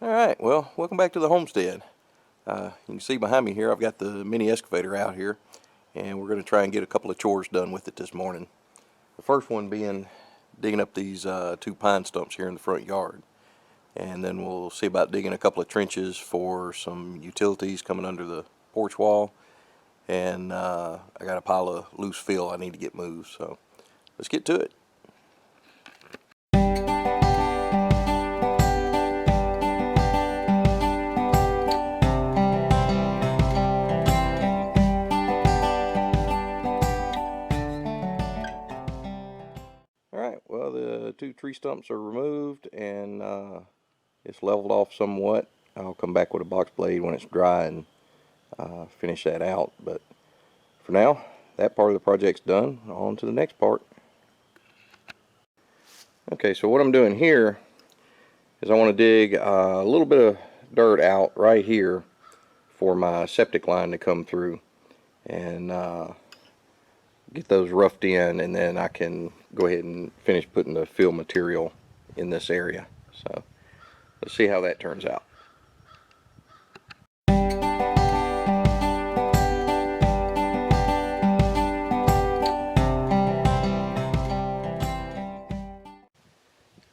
Alright, well, welcome back to the homestead. You can see behind me here I've got the mini excavator out here, and we're going to try and get a couple of chores done with it this morning. The first one being digging up these two pine stumps here in the front yard, and then we'll see about digging a couple of trenches for some utilities coming under the porch wall, and I got a pile of loose fill I need to get moved, so let's get to it. Alright, well, the two tree stumps are removed and it's leveled off somewhat. I'll come back with a box blade when it's dry and finish that out, but for now that part of the project's done. On to the next part. Okay, so what I'm doing here is I want to dig a little bit of dirt out right here for my septic line to come through and get those roughed in, and then I can go ahead and finish putting the fill material in this area. So let's see how that turns out.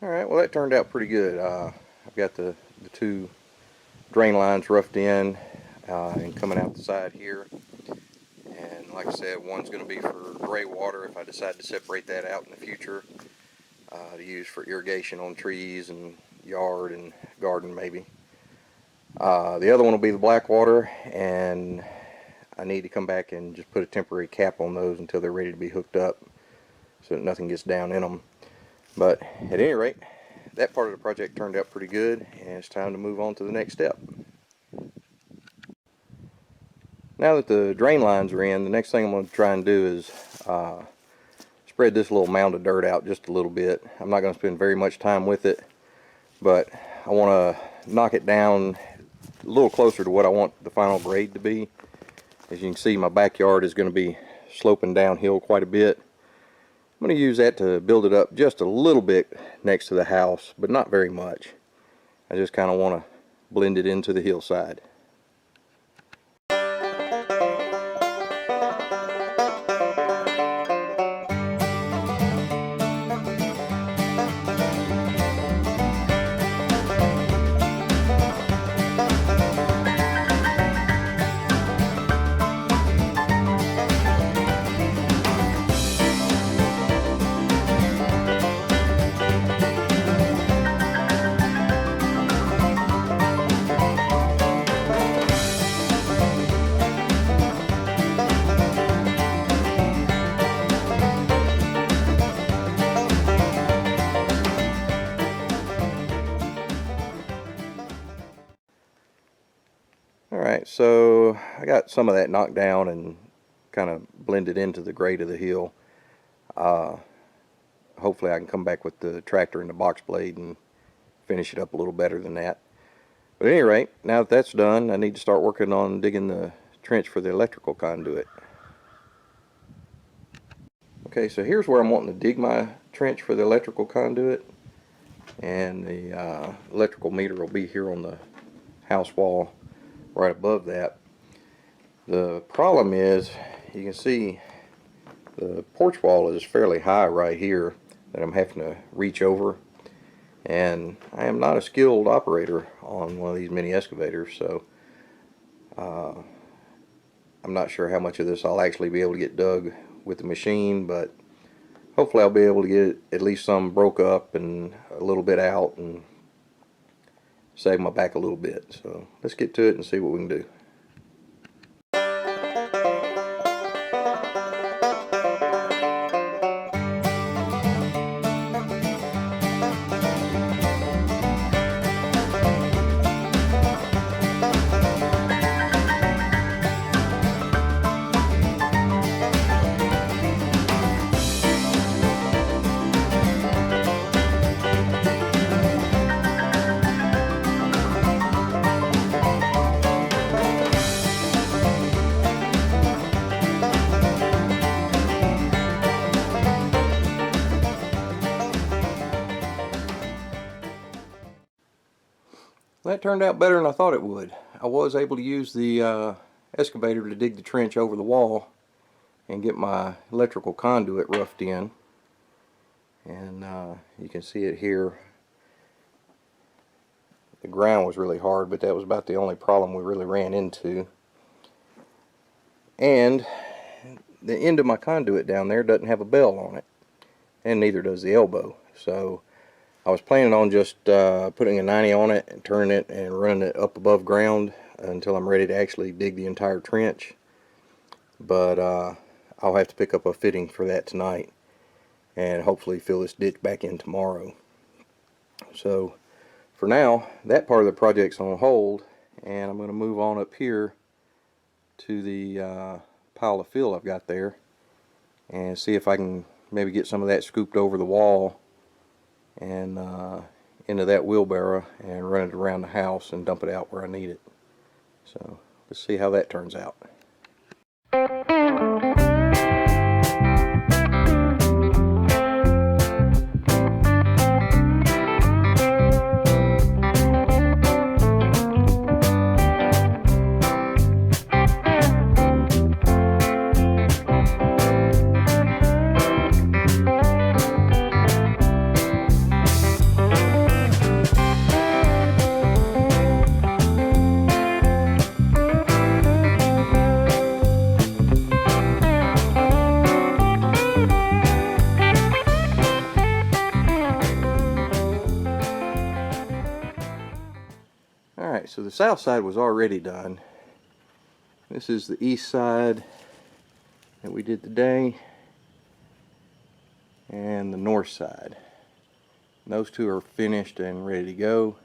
Alright, well, that turned out pretty good. I've got the two drain lines roughed in and coming out the side here. And like I said, one's going to be for gray water if I decide to separate that out in the future to use for irrigation on trees and yard and garden maybe. The other one will be the black water, and I need to come back and just put a temporary cap on those until they're ready to be hooked up so that nothing gets down in them. But at any rate, that part of the project turned out pretty good, and it's time to move on to the next step. Now that the drain lines are in, the next thing I'm going to try and do is spread this little mound of dirt out just a little bit. I'm not going to spend very much time with it, but I want to knock it down a little closer to what I want the final grade to be. As you can see, my backyard is going to be sloping downhill quite a bit. I'm going to use that to build it up just a little bit next to the house, but not very much. I just kind of want to blend it into the hillside. Alright, so I got some of that knocked down and kind of blended into the grade of the hill. Hopefully I can come back with the tractor and the box blade and finish it up a little better than that. But at any rate, now that that's done, I need to start working on digging the trench for the electrical conduit. Okay, so here's where I'm wanting to dig my trench for the electrical conduit, and the electrical meter will be here on the house wall right above that. The problem is, you can see the porch wall is fairly high right here that I'm having to reach over, and I am not a skilled operator on one of these mini excavators, so I'm not sure how much of this I'll actually be able to get dug with the machine, but hopefully I'll be able to get at least some broke up and a little bit out and save my back a little bit. So let's get to it and see what we can do. That turned out better than I thought it would. I was able to use the excavator to dig the trench over the wall and get my electrical conduit roughed in. And you can see it here. The ground was really hard, but that was about the only problem we really ran into. And the end of my conduit down there doesn't have a bell on it, and neither does the elbow. So I was planning on just putting a 90 on it and turning it and running it up above ground until I'm ready to actually dig the entire trench. But I'll have to pick up a fitting for that tonight and hopefully fill this ditch back in tomorrow. So for now, that part of the project's on hold, and I'm going to move on up here to the pile of fill I've got there and see if I can maybe get some of that scooped over the wall and into that wheelbarrow and run it around the house and dump it out where I need it. So let's see how that turns out. Alright, so the south side was already done. This is the east side that we did today, and the north side. And those two are finished and ready to go.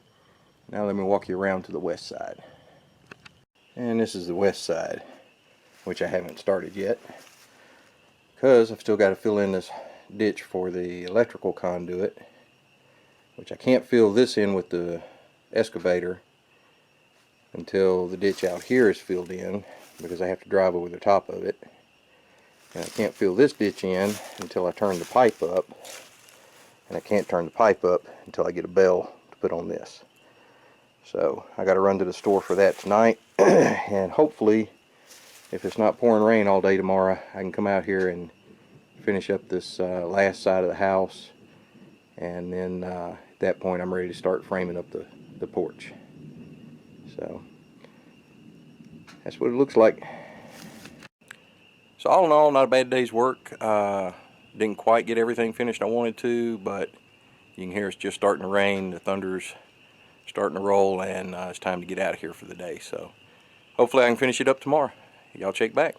Now let me walk you around to the west side. And this is the west side, which I haven't started yet because I've still got to fill in this ditch for the electrical conduit, which I can't fill this in with the excavator until the ditch out here is filled in, because I have to drive over the top of it. And I can't fill this ditch in until I turn the pipe up, and I can't turn the pipe up until I get a bell to put on this. So I got to run to the store for that tonight, and hopefully, if it's not pouring rain all day tomorrow, I can come out here and finish up this last side of the house, and then at that point I'm ready to start framing up the porch. So that's what it looks like. So all in all, not a bad day's work. Didn't quite get everything finished I wanted to, but you can hear it's just starting to rain. The thunder's starting to roll, and it's time to get out of here for the day. So hopefully I can finish it up tomorrow. Y'all check back.